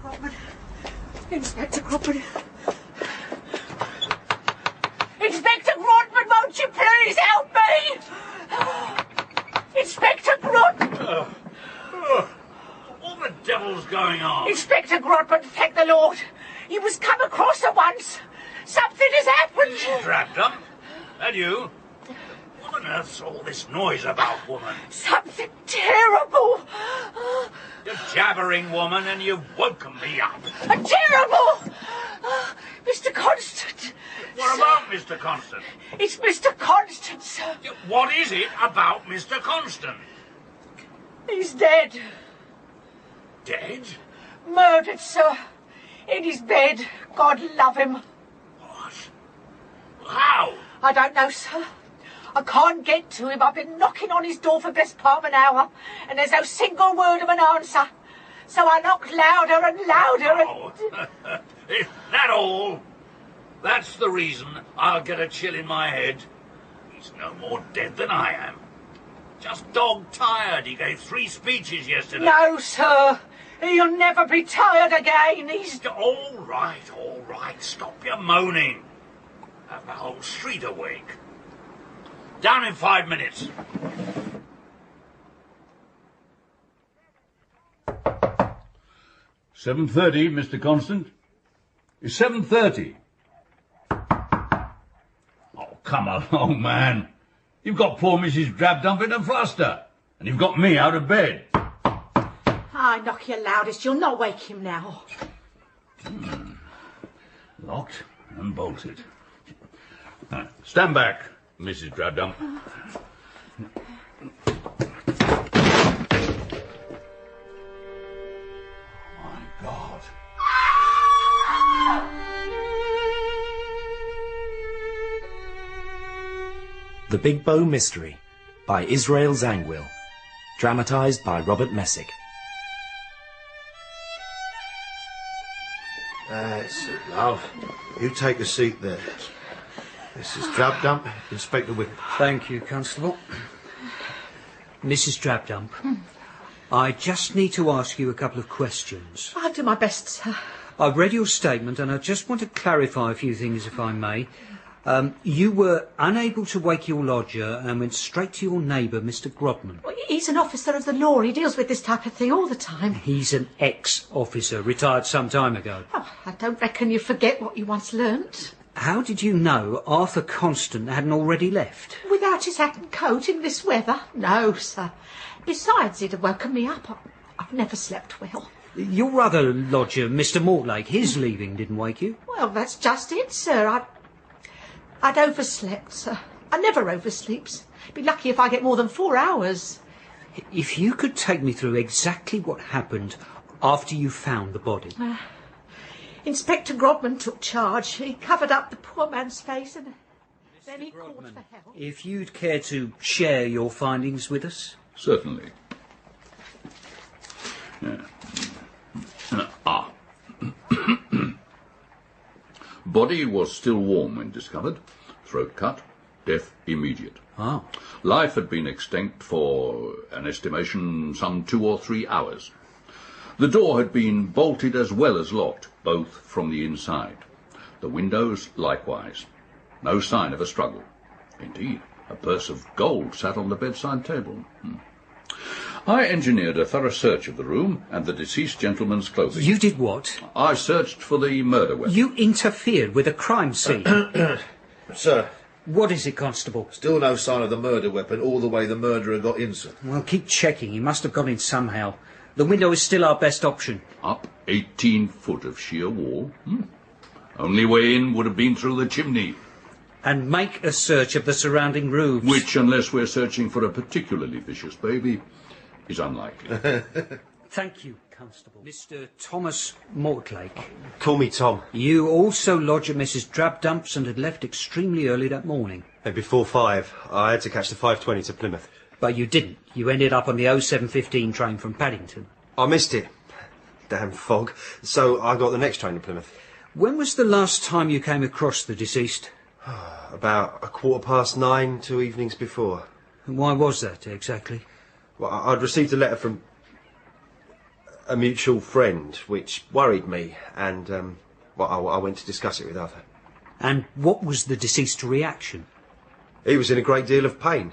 Grodman. Inspector Grodman. Inspector Grodman, won't you please help me? Inspector Grodman. What the devil's going on? Inspector Grodman, thank the Lord. He was come across at once. Something has happened. Drabdump? That you? What on earth's all this noise about, woman? Something terrible. You're jabbering, woman, and you've woken me up. Terrible! Mr. Constant. What about Mr. Constant? It's Mr. Constant, sir. What is it about Mr. Constant? He's dead. Dead? Murdered, sir. In his bed. God love him. What? How? I don't know, sir. I can't get to him. I've been knocking on his door for best part of an hour, and there's no single word of an answer. So I knock louder and louder and... Oh, is that all? That's the reason I'll get a chill in my head. He's no more dead than I am. Just dog-tired. He gave 3 speeches yesterday. No, sir. He'll never be tired again. He's... All right. Stop your moaning. Have the whole street awake. Down in 5 minutes. "7:30, Mr. Constant. It's 7:30. Oh, come along, man. You've got poor Mrs. Drabdump in a fluster, and you've got me out of bed. I knock your loudest. You'll not wake him now. Locked and bolted. Stand back, Mrs. Drabdump. My God. The Big Bow Mystery by Isrel Zangwill. Dramatised by Robert Messik. That's it, love. You take a seat there. This is Drabdump, Inspector Whip. Thank you, Constable. Mrs. Drabdump, I just need to ask you a couple of questions. I'll do my best, sir. I've read your statement and I just want to clarify a few things, if I may. You were unable to wake your lodger and went straight to your neighbour, Mr. Grodman. Well, he's an officer of the law. He deals with this type of thing all the time. He's an ex-officer, retired some time ago. Oh, I don't reckon you forget what you once learnt. How did you know Arthur Constant hadn't already left? Without his hat and coat in this weather? No, sir. Besides, he'd have woken me up. I've never slept well. Your other lodger, Mr. Mortlake, his leaving didn't wake you? Well, that's just it, sir. I'd overslept, sir. I never oversleeps. Be lucky if I get more than 4 hours. If you could take me through exactly what happened after you found the body. Inspector Grodman took charge. He covered up the poor man's face and then he called for help. If you'd care to share your findings with us. Certainly. Yeah. Body was still warm when discovered. Throat cut. Death immediate. Oh. Life had been extinct for an estimation some 2 or 3 hours. The door had been bolted as well as locked, both from the inside. The windows likewise. No sign of a struggle. Indeed, a purse of gold sat on the bedside table. I engineered a thorough search of the room and the deceased gentleman's clothing. You did what? I searched for the murder weapon. You interfered with a crime scene. Sir. What is it, Constable? Still no sign of the murder weapon all the way the murderer got in, sir. Well, keep checking. He must have got in somehow. The window is still our best option. Up 18 foot of sheer wall. Only way in would have been through the chimney. And make a search of the surrounding roofs. Which, unless we're searching for a particularly vicious baby, is unlikely. Thank you, Constable. Mr. Thomas Mortlake. Call me Tom. You also lodge at Mrs. Drabdump's and had left extremely early that morning. Before 5. I had to catch the 5:20 to Plymouth. But you didn't. You ended up on the 07:15 train from Paddington. I missed it. Damn fog. So I got the next train to Plymouth. When was the last time you came across the deceased? About 9:15 2 evenings before. And why was that, exactly? Well, I'd received a letter from... a mutual friend, which worried me, and I went to discuss it with Arthur. And what was the deceased's reaction? He was in a great deal of pain.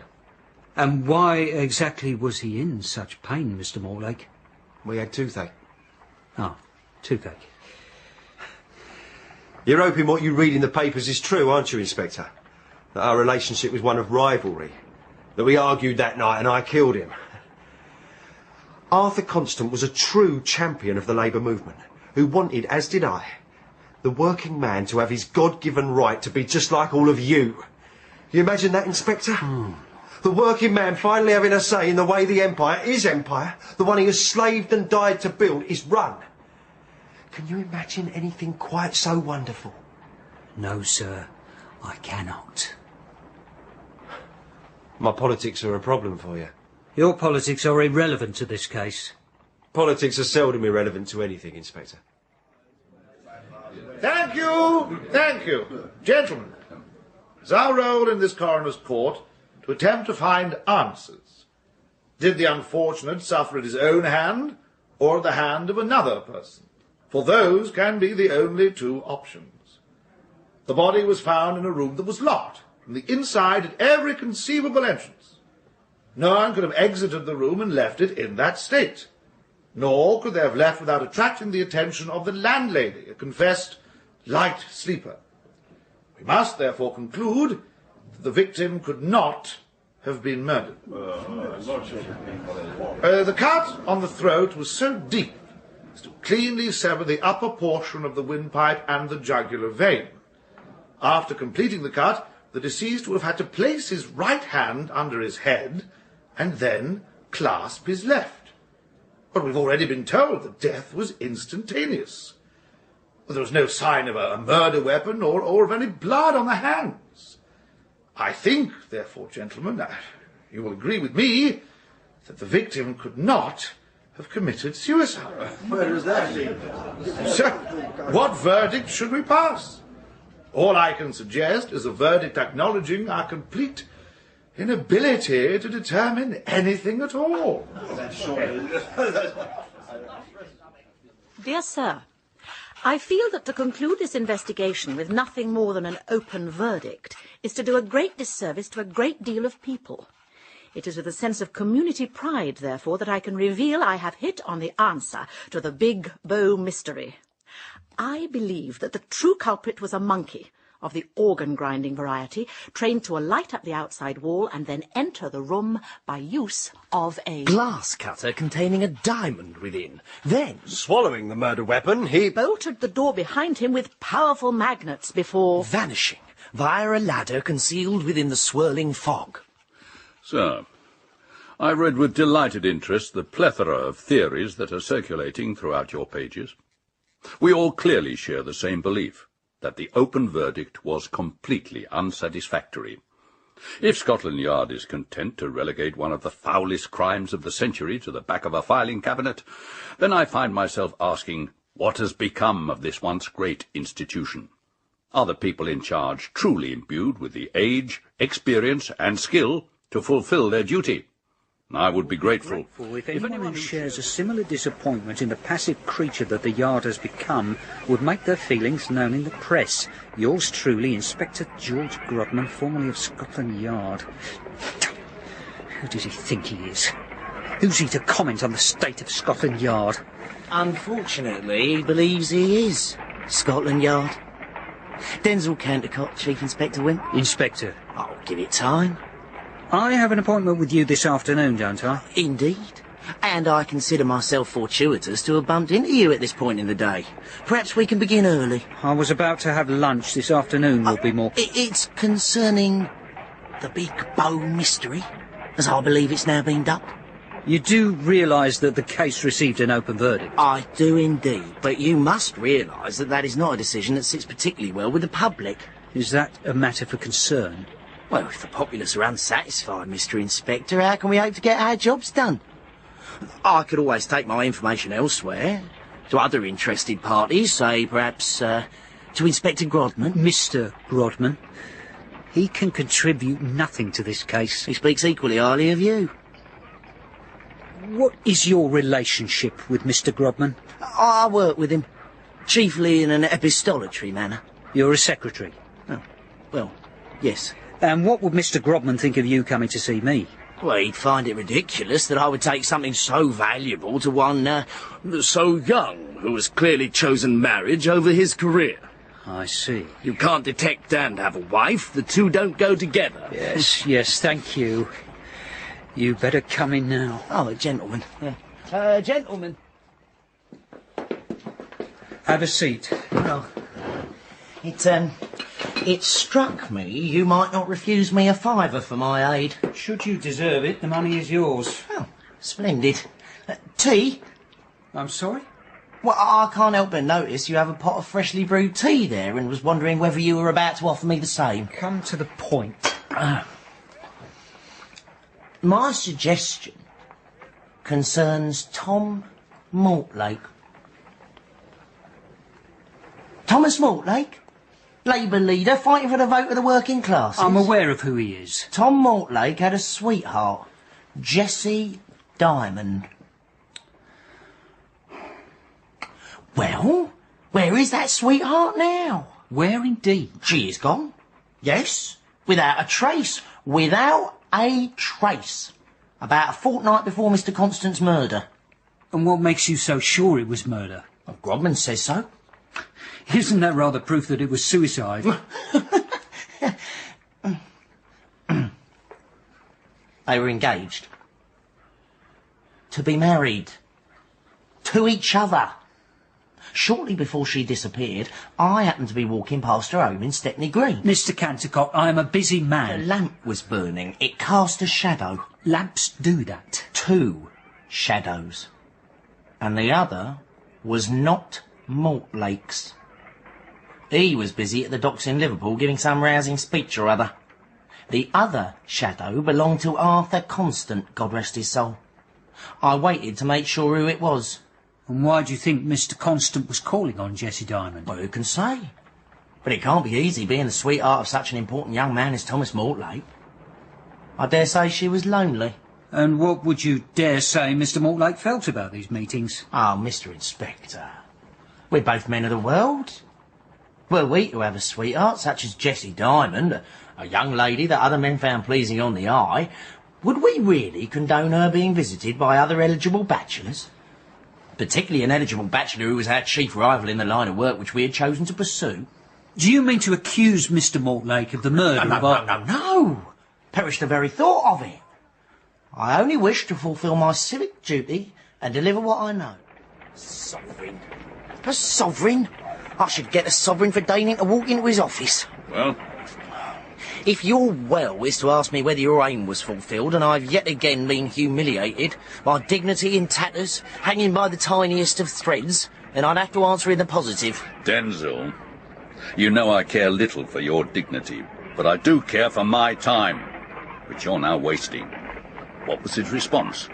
And why exactly was he in such pain, Mr. Mortlake? We had toothache. Oh, toothache. You're hoping what you read in the papers is true, aren't you, Inspector? That our relationship was one of rivalry. That we argued that night and I killed him. Arthur Constant was a true champion of the labour movement, who wanted, as did I, the working man to have his God-given right to be just like all of you. You imagine that, Inspector? The working man finally having a say in the way the empire, his empire, the one he has slaved and died to build, is run. Can you imagine anything quite so wonderful? No, sir, I cannot. My politics are a problem for you. Your politics are irrelevant to this case. Politics are seldom irrelevant to anything, Inspector. Thank you, thank you. Gentlemen, it's our role in this coroner's court to attempt to find answers. Did the unfortunate suffer at his own hand or at the hand of another person? For those can be the only two options. The body was found in a room that was locked from the inside at every conceivable entrance. No one could have exited the room and left it in that state, nor could they have left without attracting the attention of the landlady, a confessed light sleeper. We must therefore conclude that the victim could not have been murdered. The cut on the throat was so deep as to cleanly sever the upper portion of the windpipe and the jugular vein. After completing the cut, the deceased would have had to place his right hand under his head and then clasp his left. But we've already been told that death was instantaneous. There was no sign of a murder weapon or of any blood on the hands. I think, therefore, gentlemen, you will agree with me that the victim could not have committed suicide. Where is that? So, what verdict should we pass? All I can suggest is a verdict acknowledging our complete inability to determine anything at all. Dear sir, I feel that to conclude this investigation with nothing more than an open verdict is to do a great disservice to a great deal of people. It is with a sense of community pride, therefore, that I can reveal I have hit on the answer to the Big Bow mystery. I believe that the true culprit was a monkey of the organ-grinding variety, trained to alight up the outside wall and then enter the room by use of a glass cutter containing a diamond within. Then, swallowing the murder weapon, he bolted the door behind him with powerful magnets before vanishing via a ladder concealed within the swirling fog. Sir, I read with delighted interest the plethora of theories that are circulating throughout your pages. We all clearly share the same belief, that the open verdict was completely unsatisfactory. If Scotland Yard is content to relegate one of the foulest crimes of the century to the back of a filing cabinet, then I find myself asking, what has become of this once great institution? Are the people in charge truly imbued with the age, experience, and skill to fulfil their duty? I would be grateful if anyone who shares a similar disappointment in the passive creature that the Yard has become would make their feelings known in the press. Yours truly, Inspector George Grodman, formerly of Scotland Yard. Who does he think he is? Who's he to comment on the state of Scotland Yard? Unfortunately, he believes he is Scotland Yard. Denzel Cantercot, Chief Inspector Wimp. Inspector. I'll give it time. I have an appointment with you this afternoon, don't I? Indeed. And I consider myself fortuitous to have bumped into you at this point in the day. Perhaps we can begin early. I was about to have lunch this afternoon, will be more... It's concerning the Big Bow mystery, as I believe it's now been dubbed. You do realise that the case received an open verdict? I do indeed, but you must realise that that is not a decision that sits particularly well with the public. Is that a matter for concern? Well, if the populace are unsatisfied, Mr. Inspector, how can we hope to get our jobs done? I could always take my information elsewhere, to other interested parties, say, perhaps, to Inspector Grodman. Mr. Grodman? He can contribute nothing to this case. He speaks equally highly of you. What is your relationship with Mr. Grodman? I work with him, chiefly in an epistolatory manner. You're a secretary? Oh, well, yes. And what would Mr. Grodman think of you coming to see me? Well, he'd find it ridiculous that I would take something so valuable to one so young, who has clearly chosen marriage over his career. I see. You can't detect and have a wife. The two don't go together. Yes, yes, thank you. You better come in now. Oh, gentlemen. Yeah. Gentlemen. Have a seat. Well, it struck me you might not refuse me a fiver for my aid. Should you deserve it, the money is yours. Oh, splendid. Tea? I'm sorry? Well, I can't help but notice you have a pot of freshly brewed tea there and was wondering whether you were about to offer me the same. Come to the point. My suggestion concerns Tom Mortlake. Thomas Mortlake? Labour leader fighting for the vote of the working classes. I'm aware of who he is. Tom Mortlake had a sweetheart, Jessie Diamond. Well, where is that sweetheart now? Where indeed? She is gone. Yes, without a trace. Without a trace. About a fortnight before Mr. Constant's murder. And what makes you so sure it was murder? Well, Grodman says so. Isn't that rather proof that it was suicide? They were engaged. To be married. To each other. Shortly before she disappeared, I happened to be walking past her home in Stepney Green. Mr. Cantercot, I am a busy The man. lamp was burning. It cast a shadow. Lamps do that. 2 shadows. And the other was not Mortlake's. He was busy at the docks in Liverpool giving some rousing speech or other. The other shadow belonged to Arthur Constant, God rest his soul. I waited to make sure who it was. And why do you think Mr. Constant was calling on Jessie Diamond? Well, who can say? But it can't be easy being the sweetheart of such an important young man as Thomas Mortlake. I dare say she was lonely. And what would you dare say Mr. Mortlake felt about these meetings? Oh, Mr. Inspector, we're both men of the world. Were we to have a sweetheart such as Jessie Diamond, a young lady that other men found pleasing on the eye, would we really condone her being visited by other eligible bachelors? Particularly an eligible bachelor who was our chief rival in the line of work which we had chosen to pursue. Do you mean to accuse Mr. Mortlake of the murder of our... No. Perish the very thought of it. I only wish to fulfil my civic duty and deliver what I know. Sovereign. A sovereign? I should get a sovereign for deigning to walk into his office. Well? If your well is to ask me whether your aim was fulfilled, and I've yet again been humiliated, my dignity in tatters, hanging by the tiniest of threads, then I'd have to answer in the positive. Denzil, you know I care little for your dignity, but I do care for my time, which you're now wasting. What was his response?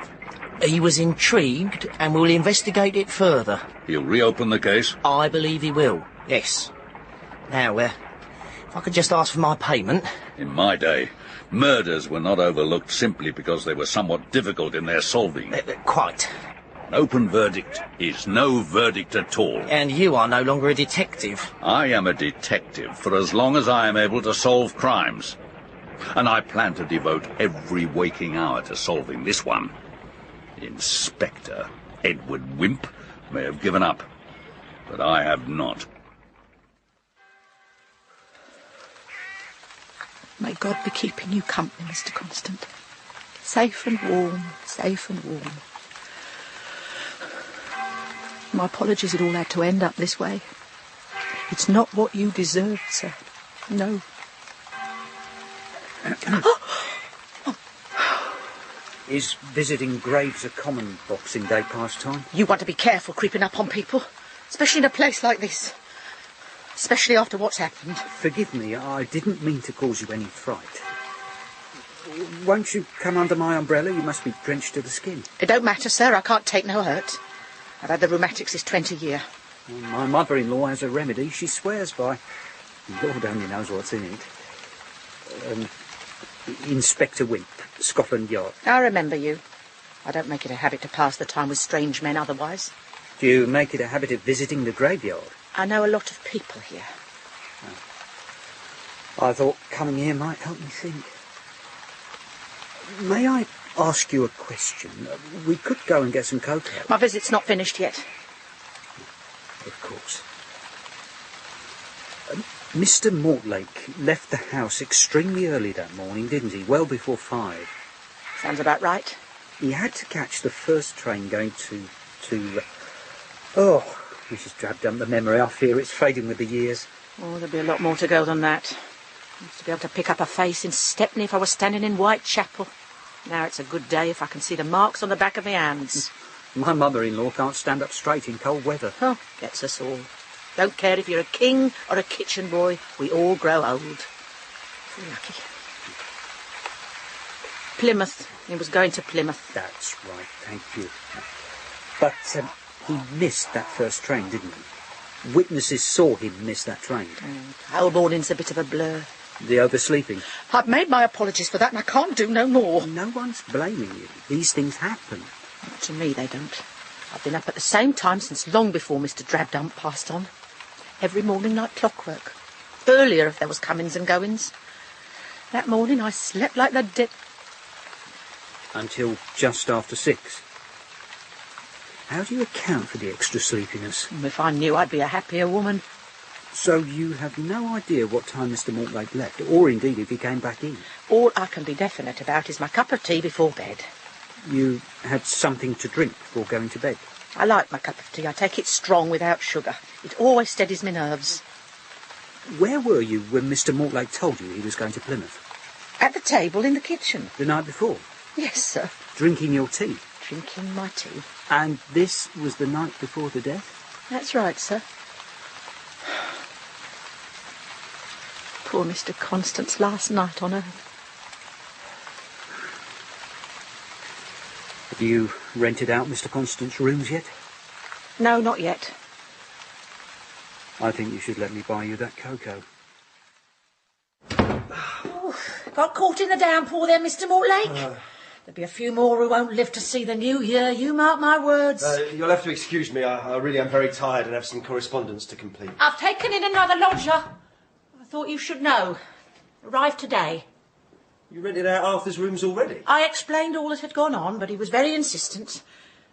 He was intrigued and will investigate it further. He'll reopen the case? I believe he will, yes. Now, if I could just ask for my payment. In my day, murders were not overlooked simply because they were somewhat difficult in their solving. Quite. An open verdict is no verdict at all. And you are no longer a detective. I am a detective for as long as I am able to solve crimes. And I plan to devote every waking hour to solving this one. Inspector Edward Wimp may have given up, but I have not. May God be keeping you company, Mr. Constant. Safe and warm, safe and warm. My apologies it all had to end up this way. It's not what you deserved, sir. No. Is visiting graves a common Boxing Day pastime? You want to be careful creeping up on people, especially in a place like this. Especially after what's happened. Forgive me, I didn't mean to cause you any fright. Won't you come under my umbrella? You must be drenched to the skin. It don't matter, sir. I can't take no hurt. I've had the rheumatics this 20 year. Well, my mother-in-law has a remedy she swears by. Lord only knows what's in it. Inspector Wimp, Scotland Yard. I remember you. I don't make it a habit to pass the time with strange men otherwise. Do you make it a habit of visiting the graveyard? I know a lot of people here. I thought coming here might help me think. May I ask you a question? We could go and get some cocoa. My visit's not finished yet. Of course. Mr. Mortlake left the house extremely early that morning, didn't he? Well before 5. Sounds about right. He had to catch the first train going to Oh, Mrs. Drabdump, the memory, I fear it's fading with the years. Oh, there'll be a lot more to go than that. I used to be able to pick up a face in Stepney if I was standing in Whitechapel. Now it's a good day if I can see the marks on the back of my hands. My mother-in-law can't stand up straight in cold weather. Oh, gets us all. Don't care if you're a king or a kitchen boy, we all grow old. Lucky. Plymouth. He was going to Plymouth. That's right, thank you. But he missed that first train, didn't he? Witnesses saw him miss that train. The whole morning's a bit of a blur. The oversleeping. I've made my apologies for that and I can't do no more. No one's blaming you. These things happen. Not to me, they don't. I've been up at the same time since long before Mr. Drabdump passed on. Every morning like clockwork. Earlier if there was comings and goings. That morning I slept like the dead. Until just after 6. How do you account for the extra sleepiness? If I knew, I'd be a happier woman. So you have no idea what time Mr. Mortlake left, or indeed if he came back in? All I can be definite about is my cup of tea before bed. You had something to drink before going to bed? I like my cup of tea. I take it strong without sugar. It always steadies my nerves. Where were you when Mr. Mortlake told you he was going to Plymouth? At the table in the kitchen. The night before? Yes, sir. Drinking your tea? Drinking my tea. And this was the night before the death? That's right, sir. Poor Mr. Constance last night on earth. Have you rented out Mr. Constance's rooms yet? No, not yet. I think you should let me buy you that cocoa. Oh, got caught in the downpour there, Mr. Mortlake? There'll be a few more who won't live to see the new year, you mark my words. You'll have to excuse me. I really am very tired and have some correspondence to complete. I've taken in another lodger. I thought you should know. Arrived today. You rented out Arthur's rooms already? I explained all that had gone on, but he was very insistent.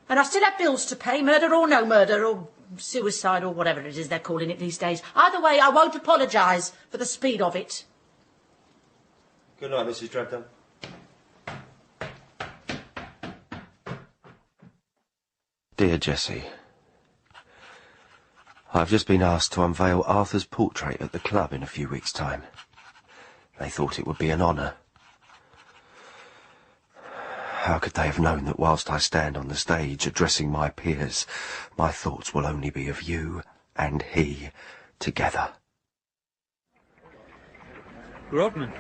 And I still have bills to pay, murder or no murder, or suicide, or whatever it is they're calling it these days. Either way, I won't apologise for the speed of it. Good night, Mrs. Drabdump. Dear Jessie, I've just been asked to unveil Arthur's portrait at the club in a few weeks' time. They thought it would be an honour. How could they have known that whilst I stand on the stage addressing my peers, my thoughts will only be of you and he together? Grodman.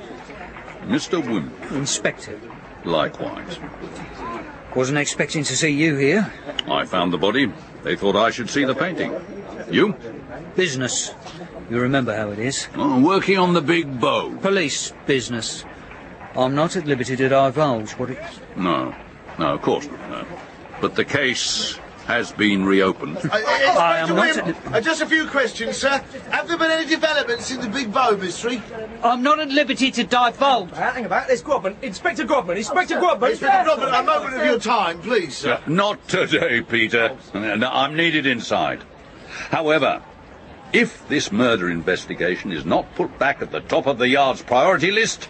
Mr. Wimp. Inspector. Likewise. Wasn't expecting to see you here. I found the body. They thought I should see the painting. You? Business. You remember how it is. Oh, working on the big bow. Police business. I'm not at liberty to divulge what it... No, of course not, no. But the case has been reopened. I am not... Just a few questions, sir. Have there been any developments in the big bow mystery? I'm not at liberty to divulge. Hang about, there's Grodman. Inspector Grodman. Inspector Grodman. Inspector Grodman, a moment of your time, please, sir. Not today, Peter. I'm needed inside. However, if this murder investigation is not put back at the top of the yard's priority list,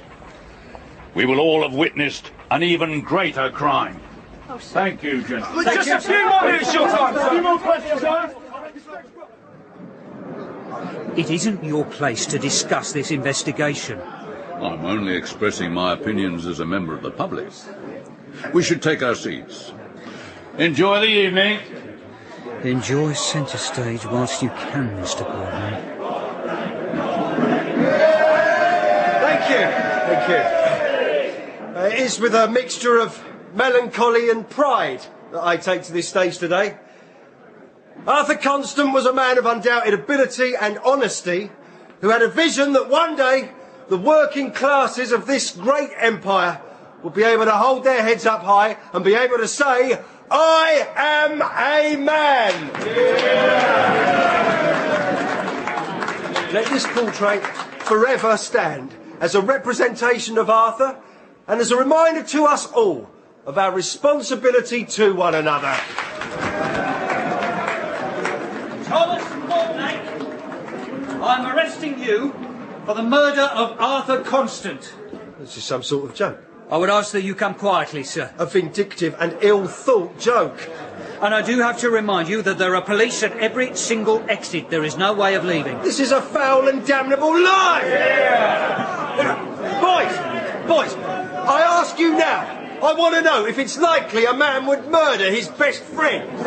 we will all have witnessed an even greater crime. Thank you, gentlemen. Just a few more minutes, your time. A few more questions, sir. It isn't your place to discuss this investigation. I'm only expressing my opinions as a member of the public. We should take our seats. Enjoy the evening. Enjoy centre stage whilst you can, Mr. Grodman. Thank you. It is with a mixture of melancholy and pride that I take to this stage today. Arthur Constant was a man of undoubted ability and honesty who had a vision that one day the working classes of this great empire will be able to hold their heads up high and be able to say, I am a man. Yeah. Let this portrait forever stand as a representation of Arthur and as a reminder to us all of our responsibility to one another. Thomas Mortlake, I'm arresting you for the murder of Arthur Constant. This is some sort of joke. I would ask that you come quietly, sir. A vindictive and ill-thought joke. And I do have to remind you that there are police at every single exit. There is no way of leaving. This is a foul and damnable lie! Yeah. Boys, I ask you now. I want to know if it's likely a man would murder his best friend. This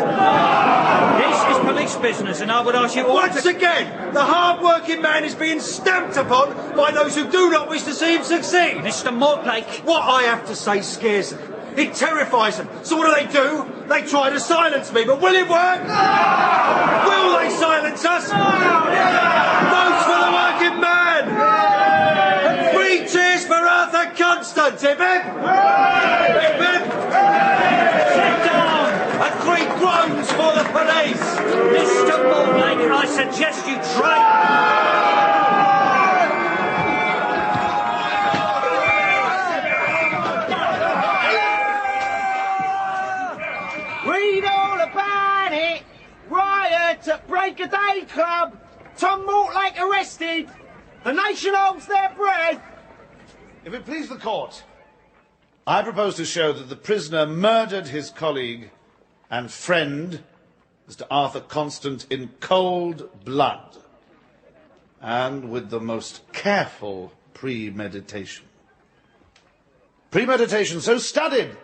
is police business, and I would ask you all Once again, the hard-working man is being stamped upon by those who do not wish to see him succeed. Mr. Mortlake. What I have to say scares them. It terrifies them. So what do? They try to silence me, but will it work? Will they silence us? Votes for the working man! And 3 cheers for Arthur Constant, Ibib! Sit down! And 3 groans for the police! Mr. Mortlake, I suggest you try... Read all about it! Riot at Break a Day Club! Tom Mortlake arrested! The nation holds their breath! If it please the court, I propose to show that the prisoner murdered his colleague and friend, Mr. Arthur Constant, in cold blood and with the most careful premeditation. Premeditation so studied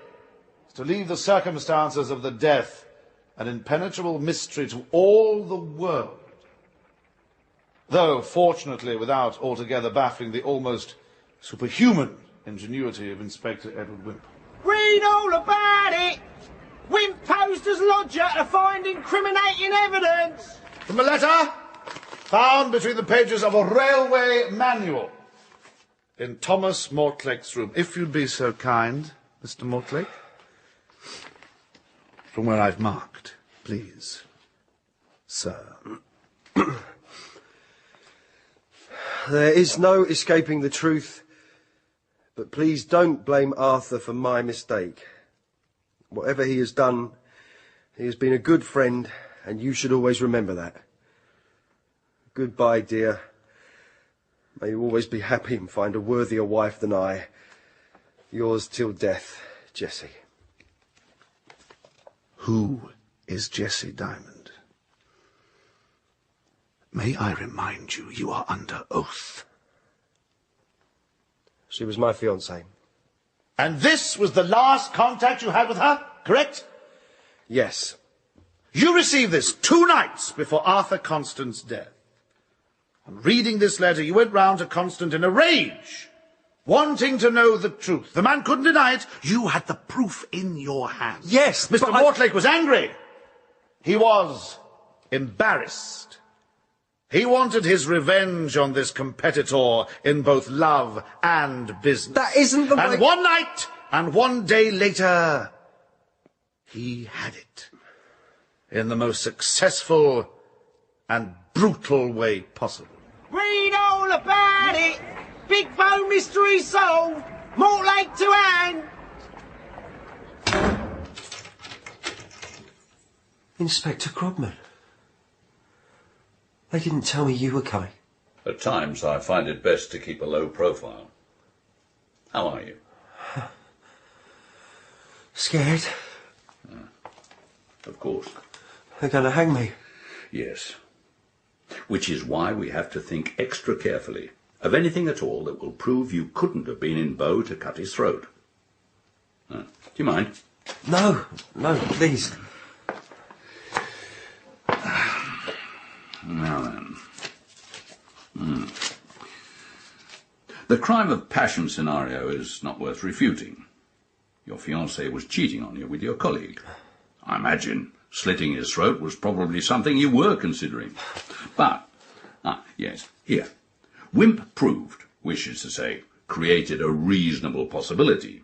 as to leave the circumstances of the death an impenetrable mystery to all the world, though, fortunately, without altogether baffling the almost superhuman ingenuity of Inspector Edward Wimp. Read all about it! Wimp posed as lodger to find incriminating evidence! From a letter found between the pages of a railway manual in Thomas Mortlake's room. If you'd be so kind, Mr. Mortlake. From where I've marked, please, sir. There is no escaping the truth, but please don't blame Arthur for my mistake. Whatever he has done, he has been a good friend, and you should always remember that. Goodbye, dear. May you always be happy and find a worthier wife than I. Yours till death, Jessie. Who is Jessie Diamond? May I remind you, you are under oath. She was my fiancée. And this was the last contact you had with her, correct? Yes. You received this 2 nights before Arthur Constant's death. On reading this letter, you went round to Constant in a rage, wanting to know the truth. The man couldn't deny it. You had the proof in your hand. Yes, Mr. Mortlake was angry. He was embarrassed. He wanted his revenge on this competitor in both love and business. That isn't the way... And one night, and one day later, he had it. In the most successful and brutal way possible. Read all about it! Big Bone mystery solved! Mortlake to hand! Inspector Grodman. They didn't tell me you were coming. At times I find it best to keep a low profile. How are you? Scared? Of course. They're going to hang me. Yes. Which is why we have to think extra carefully of anything at all that will prove you couldn't have been in Bow to cut his throat. Do you mind? No, please. Now then. The crime of passion scenario is not worth refuting. Your fiancée was cheating on you with your colleague. I imagine slitting his throat was probably something you were considering. But, yes, here. Wimp proved, wishes to say, created a reasonable possibility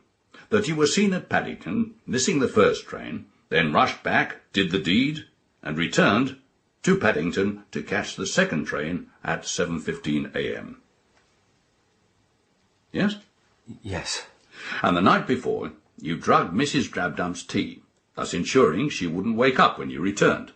that you were seen at Paddington, missing the first train, then rushed back, did the deed, and returned to Paddington to catch the second train at 7:15 a.m. Yes? Yes. And the night before, you drugged Mrs. Drabdump's tea, thus ensuring she wouldn't wake up when you returned.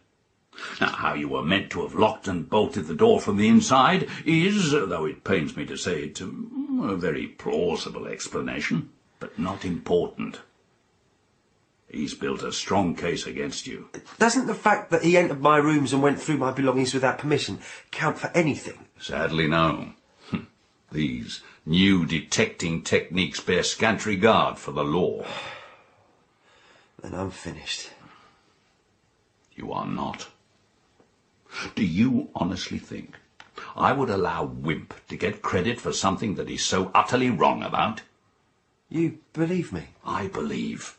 Now, how you were meant to have locked and bolted the door from the inside is, though it pains me to say it, a very plausible explanation, but not important. He's built a strong case against you. Doesn't the fact that he entered my rooms and went through my belongings without permission count for anything? Sadly, no. These new detecting techniques bear scant regard for the law. Then I'm finished. You are not. Do you honestly think I would allow Wimp to get credit for something that he's so utterly wrong about? You believe me? I believe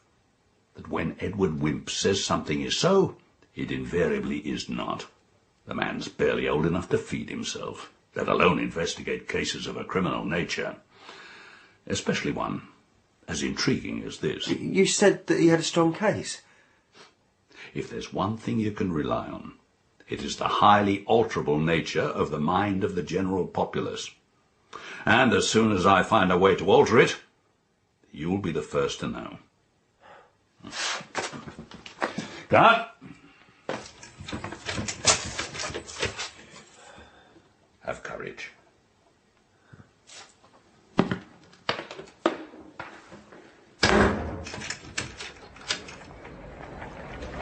that when Edward Wimp says something is so, it invariably is not. The man's barely old enough to feed himself, let alone investigate cases of a criminal nature, especially one as intriguing as this. You said that he had a strong case. If there's one thing you can rely on, it is the highly alterable nature of the mind of the general populace. And as soon as I find a way to alter it, you'll be the first to know. Guard! Have courage.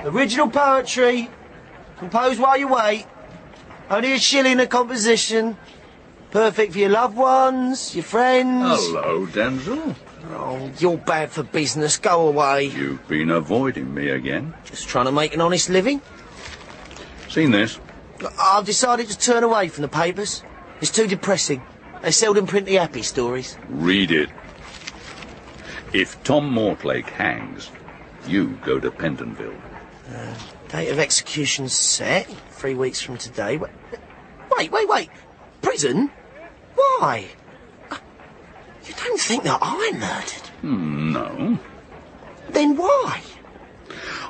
Original poetry. Compose while you wait. Only £1 a composition. Perfect for your loved ones, your friends. Hello, Denzel. Oh, you're bad for business. Go away. You've been avoiding me again. Just trying to make an honest living. Seen this? I've decided to turn away from the papers. It's too depressing. They seldom print the happy stories. Read it. If Tom Mortlake hangs, you go to Pentonville. Date of execution set. 3 weeks from today. Wait. Prison? Why? You don't think that I murdered? No. Then why?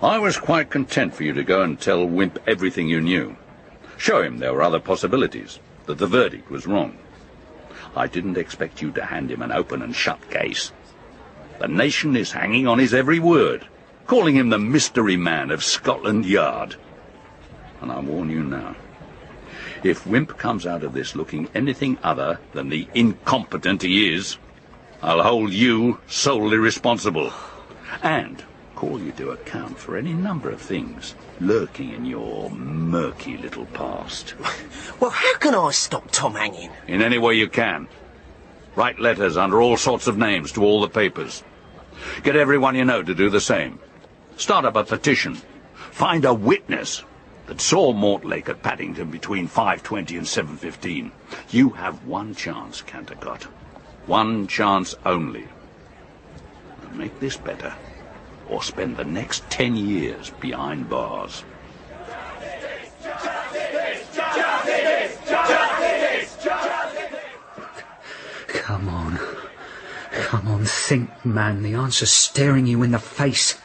I was quite content for you to go and tell Wimp everything you knew. Show him there were other possibilities, that the verdict was wrong. I didn't expect you to hand him an open and shut case. The nation is hanging on his every word, calling him the mystery man of Scotland Yard. And I warn you now, if Wimp comes out of this looking anything other than the incompetent he is, I'll hold you solely responsible, and call you to account for any number of things lurking in your murky little past. Well, how can I stop Tom hanging? In any way you can. Write letters under all sorts of names to all the papers. Get everyone you know to do the same. Start up a petition. Find a witness that saw Mortlake at Paddington between 5:20 and 7:15. You have one chance, Cantercot. One chance only. And make this better, or spend the next 10 years behind bars. Come on. Come on, think, man. The answer's staring you in the face.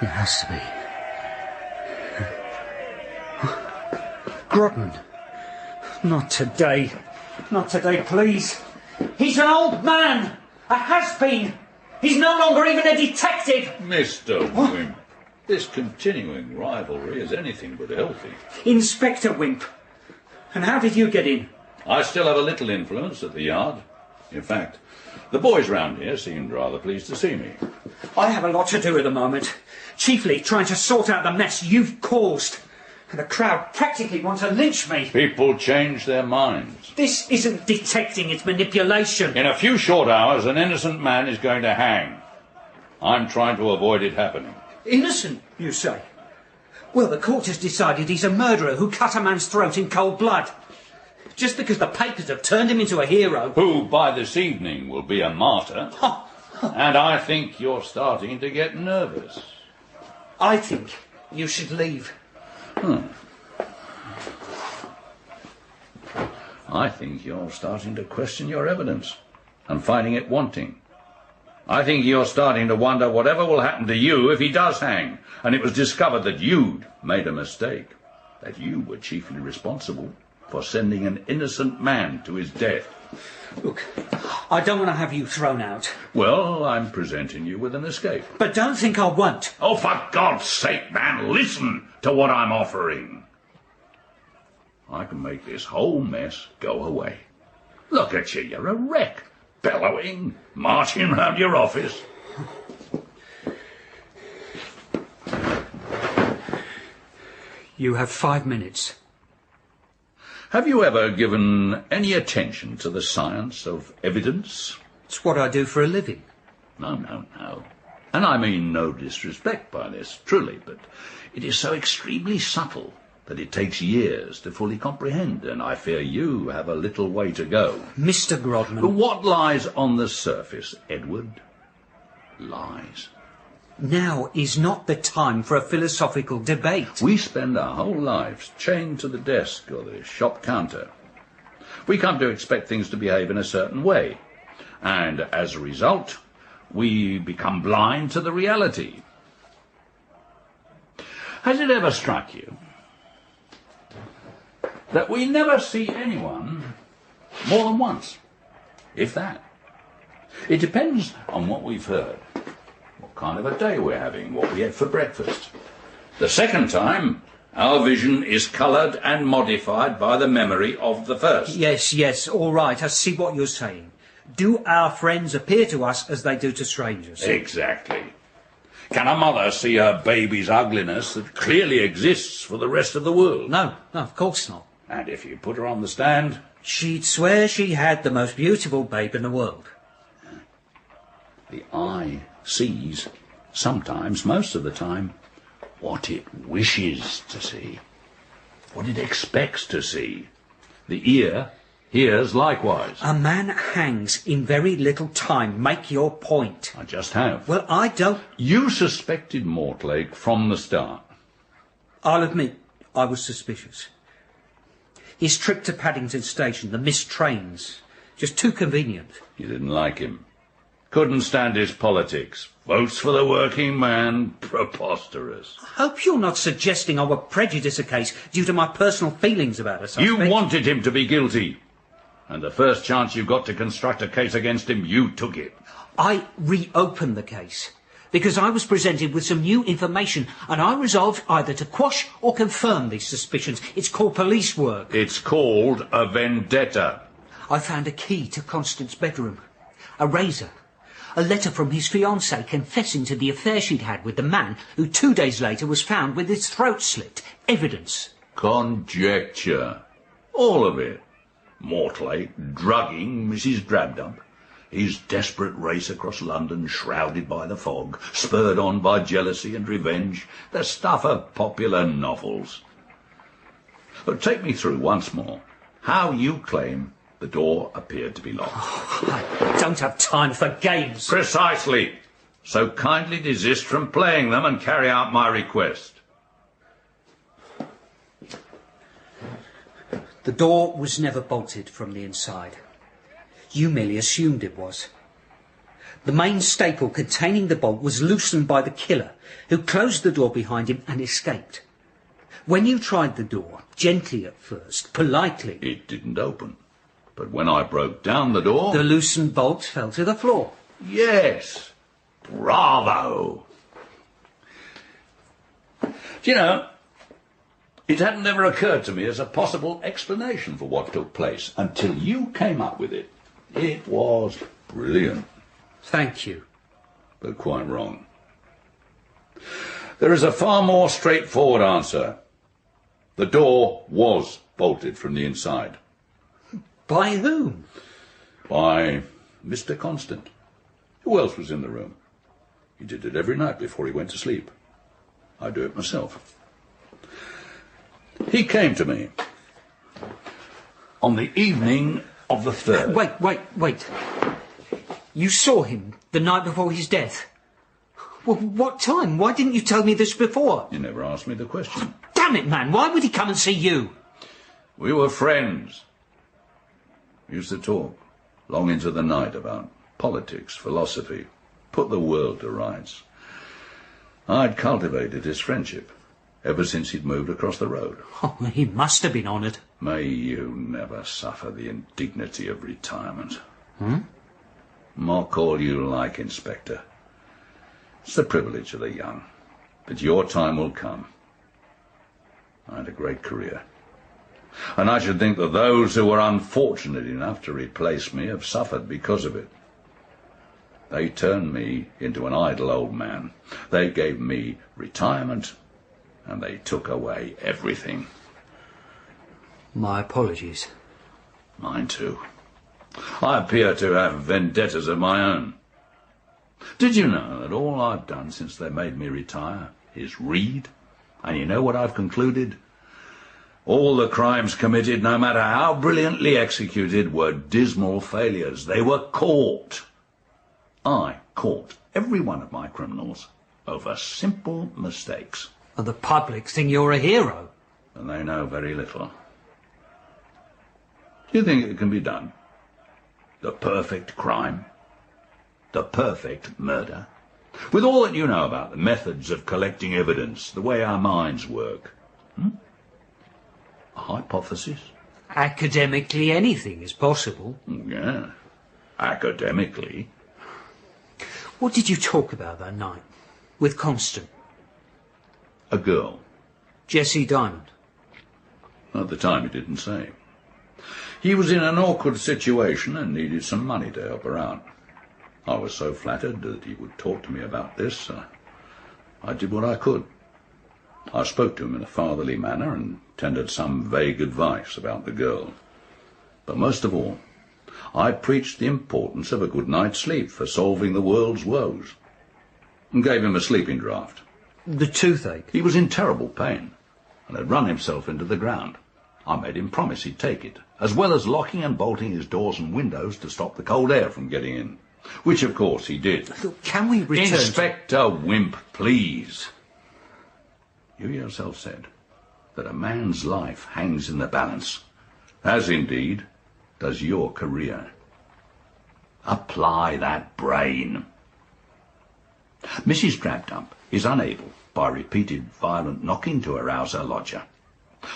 It has to be. Grodman. Not today. Not today, please. He's an old man. A has-been. He's no longer even a detective. Mr. Wimp, this continuing rivalry is anything but healthy. Inspector Wimp. And how did you get in? I still have a little influence at the yard. In fact, the boys round here seemed rather pleased to see me. I have a lot to do at the moment. Chiefly trying to sort out the mess you've caused. And the crowd practically want to lynch me. People change their minds. This isn't detecting, it's manipulation. In a few short hours, an innocent man is going to hang. I'm trying to avoid it happening. Innocent, you say? Well, the court has decided he's a murderer who cut a man's throat in cold blood. Just because the papers have turned him into a hero. Who, by this evening, will be a martyr. And I think you're starting to get nervous. I think you should leave. I think you're starting to question your evidence and finding it wanting. I think you're starting to wonder whatever will happen to you if he does hang, and it was discovered that you'd made a mistake, that you were chiefly responsible for sending an innocent man to his death. Look, I don't want to have you thrown out. Well, I'm presenting you with an escape. But don't think I won't. Oh, for God's sake, man, listen to what I'm offering. I can make this whole mess go away. Look at you, you're a wreck. Bellowing, marching round your office. You have 5 minutes. Have you ever given any attention to the science of evidence? It's what I do for a living. No. And I mean no disrespect by this, truly, but it is so extremely subtle that it takes years to fully comprehend, and I fear you have a little way to go. Mr. Grodman. But what lies on the surface, Edward? Lies. Now is not the time for a philosophical debate. We spend our whole lives chained to the desk or the shop counter. We come to expect things to behave in a certain way, and as a result, we become blind to the reality. Has it ever struck you that we never see anyone more than once, if that? It depends on what we've heard, what kind of a day we're having, what we had for breakfast. The second time, our vision is coloured and modified by the memory of the first. Yes, all right, I see what you're saying. Do our friends appear to us as they do to strangers? Exactly. Can a mother see her baby's ugliness that clearly exists for the rest of the world? No, of course not. And if you put her on the stand? She'd swear she had the most beautiful babe in the world. The eye sees, sometimes, most of the time, what it wishes to see, what it expects to see. The ear hears likewise. A man hangs in very little time. Make your point. I just have. Well, I don't... You suspected Mortlake from the start. I'll admit I was suspicious. His trip to Paddington Station, the missed trains, just too convenient. You didn't like him. Couldn't stand his politics. Votes for the working man. Preposterous. I hope you're not suggesting I would prejudice a case due to my personal feelings about a suspect. You wanted him to be guilty. And the first chance you got to construct a case against him, you took it. I reopened the case because I was presented with some new information, and I resolved either to quash or confirm these suspicions. It's called police work. It's called a vendetta. I found a key to Constance's bedroom, a razor, a letter from his fiancée confessing to the affair she'd had with the man who 2 days later was found with his throat slit. Evidence. Conjecture. All of it. Mortlake drugging Mrs. Drabdump. His desperate race across London shrouded by the fog, spurred on by jealousy and revenge, the stuff of popular novels. But take me through once more how you claim the door appeared to be locked. I don't have time for games. Precisely. So kindly desist from playing them and carry out my request. The door was never bolted from the inside. You merely assumed it was. The main staple containing the bolt was loosened by the killer, who closed the door behind him and escaped. When you tried the door, gently at first, politely... It didn't open. But when I broke down the door... The loosened bolt fell to the floor. Yes. Bravo. Do you know, it hadn't ever occurred to me as a possible explanation for what took place until you came up with it. It was brilliant. Thank you. But quite wrong. There is a far more straightforward answer. The door was bolted from the inside. By whom? By Mr. Constant. Who else was in the room? He did it every night before he went to sleep. I do it myself. He came to me on the evening of the 3rd. Wait. You saw him the night before his death? Well, what time? Why didn't you tell me this before? You never asked me the question. Damn it, man, why would he come and see you? We were friends. We used to talk long into the night about politics, philosophy. put the world to rights. I'd cultivated his friendship ever since he'd moved across the road. Oh, he must have been honoured. May you never suffer the indignity of retirement. Mock all you like, Inspector. It's the privilege of the young. But your time will come. I had a great career. And I should think that those who were unfortunate enough to replace me have suffered because of it. They turned me into an idle old man. They gave me retirement, and they took away everything. My apologies. Mine too. I appear to have vendettas of my own. Did you know that all I've done since they made me retire is read? And you know what I've concluded? All the crimes committed, no matter how brilliantly executed, were dismal failures. They were caught. I caught every one of my criminals over simple mistakes. And the public think you're a hero. And they know very little. Do you think it can be done? The perfect crime? The perfect murder? With all that you know about the methods of collecting evidence, the way our minds work. A hypothesis? Academically, anything is possible. Yeah, academically. What did you talk about that night with Constant? A girl. Jessie Diamond. At the time he didn't say. He was in an awkward situation and needed some money to help her out. I was so flattered that he would talk to me about this. I did what I could. I spoke to him in a fatherly manner and tendered some vague advice about the girl. But most of all, I preached the importance of a good night's sleep for solving the world's woes, and gave him a sleeping draught. The toothache? He was in terrible pain, and had run himself into the ground. I made him promise he'd take it, as well as locking and bolting his doors and windows to stop the cold air from getting in, which of course he did. Look, can we return Inspector Wimp, please. You yourself said that a man's life hangs in the balance, as indeed does your career. Apply that brain. Mrs. Drabdump is unable, by repeated violent knocking, to arouse her lodger.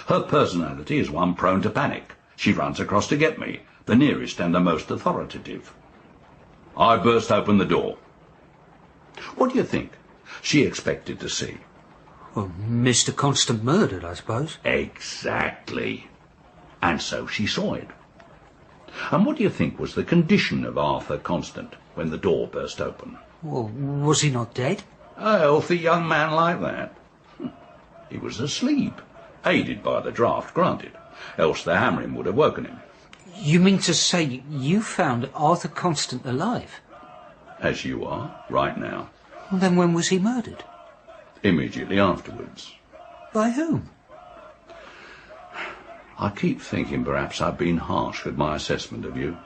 Her personality is one prone to panic. She runs across to get me, the nearest and the most authoritative. I burst open the door. What do you think she expected to see? Well, Mr. Constant murdered, I suppose. Exactly. And so she saw it. And what do you think was the condition of Arthur Constant when the door burst open? Well, was he not dead? A healthy young man like that? He was asleep, aided by the draught, granted, else the hammering would have woken him. You mean to say you found Arthur Constant alive? As you are, right now. Well, then when was he murdered? Immediately afterwards. By whom? I keep thinking perhaps I've been harsh with my assessment of you.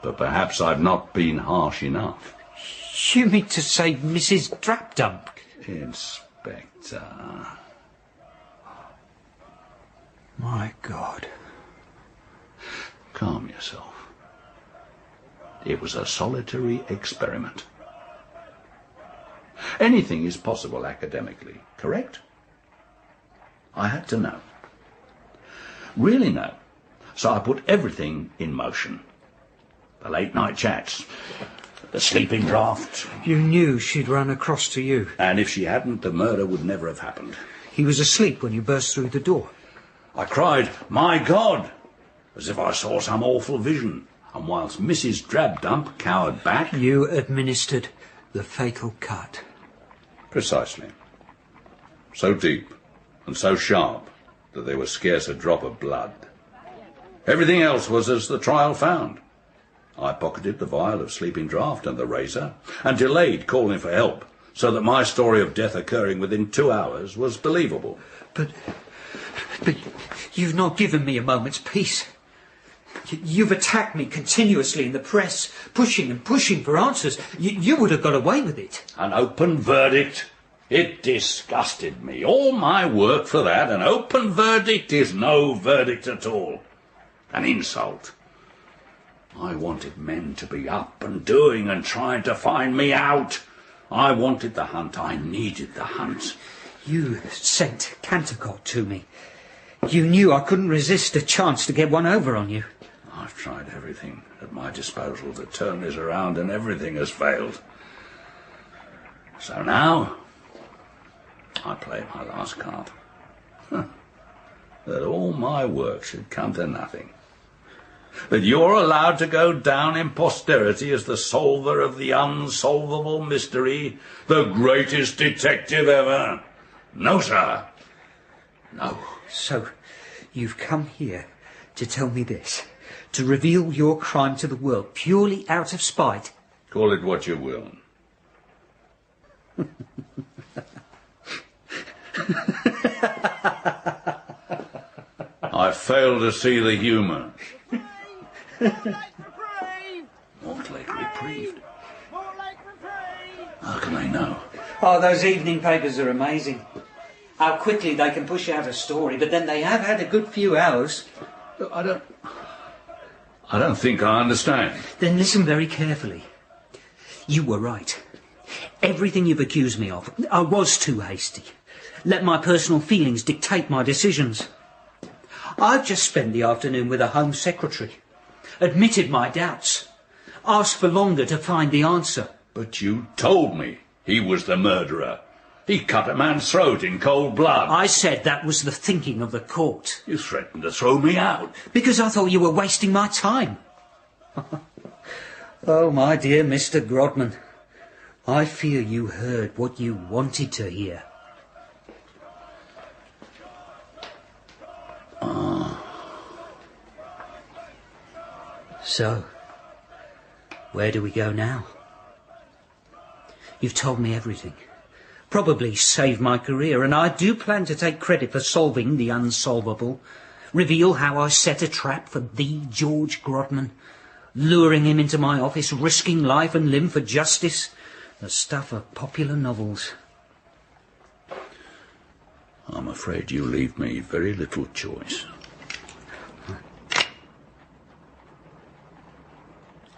But perhaps I've not been harsh enough. You mean to say Mrs. Drabdump? Inspector. My God. Calm yourself. It was a solitary experiment. Anything is possible academically, correct? I had to know. Really know. So I put everything in motion. The late-night chats, the sleeping draught. You knew she'd run across to you. And if she hadn't, the murder would never have happened. He was asleep when you burst through the door. I cried, "My God!" as if I saw some awful vision. And whilst Mrs. Drabdump cowered back... You administered the fatal cut. Precisely. So deep and so sharp that there was scarce a drop of blood. Everything else was as the trial found. I pocketed the vial of sleeping draught and the razor, and delayed calling for help, so that my story of death occurring within 2 hours was believable. But you've not given me a moment's peace. You've attacked me continuously in the press, pushing and pushing for answers. You would have got away with it. An open verdict? It disgusted me. All my work for that. An open verdict is no verdict at all. An insult. I wanted men to be up and doing and trying to find me out. I wanted the hunt. I needed the hunt. You sent Cantercot to me. You knew I couldn't resist a chance to get one over on you. I've tried everything at my disposal to turn this around, and everything has failed. So now, I play my last card. That all my work should come to nothing. That you're allowed to go down in posterity as the solver of the unsolvable mystery, the greatest detective ever. No, sir. No. So, you've come here to tell me this, to reveal your crime to the world, purely out of spite? Call it what you will. I fail to see the humour. Mortlake reprieved. How can they know? Oh, those evening papers are amazing. How quickly they can push out a story, but then they have had a good few hours. Look, I don't think I understand. Then listen very carefully. You were right. Everything you've accused me of, I was too hasty. Let my personal feelings dictate my decisions. I've just spent the afternoon with a Home Secretary, admitted my doubts, asked for longer to find the answer. But you told me he was the murderer. He cut a man's throat in cold blood. I said that was the thinking of the court. You threatened to throw me out. Because I thought you were wasting my time. Oh, my dear Mr. Grodman, I fear you heard what you wanted to hear. So, where do we go now? You've told me everything. Probably saved my career, and I do plan to take credit for solving the unsolvable. Reveal how I set a trap for the George Grodman, luring him into my office, risking life and limb for justice. The stuff of popular novels. I'm afraid you leave me very little choice.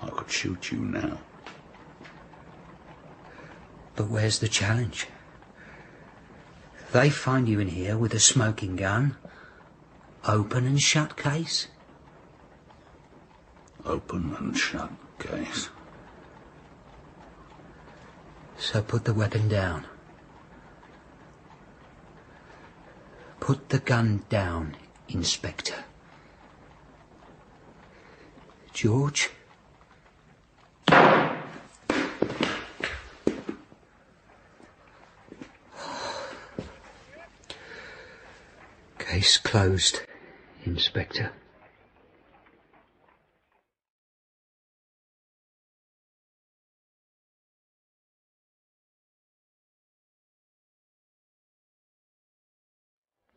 I could shoot you now. But where's the challenge? They find you in here with a smoking gun. Open and shut case? Open and shut case. So put the weapon down. Put the gun down, Inspector. George? Case closed, Inspector.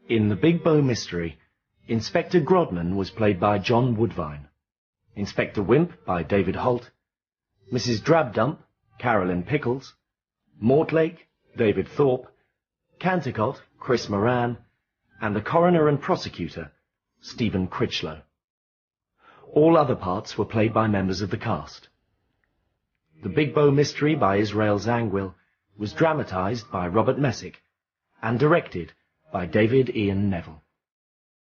In The Big Bow Mystery, Inspector Grodman was played by John Woodvine, Inspector Wimp by David Holt, Mrs. Drabdump, Carolyn Pickles, Mortlake, David Thorpe, Cantercot, Chris Moran, and the coroner and prosecutor, Stephen Critchlow. All other parts were played by members of the cast. The Big Bow Mystery by Isrel Zangwill was dramatised by Robert Messik and directed by David Ian Neville.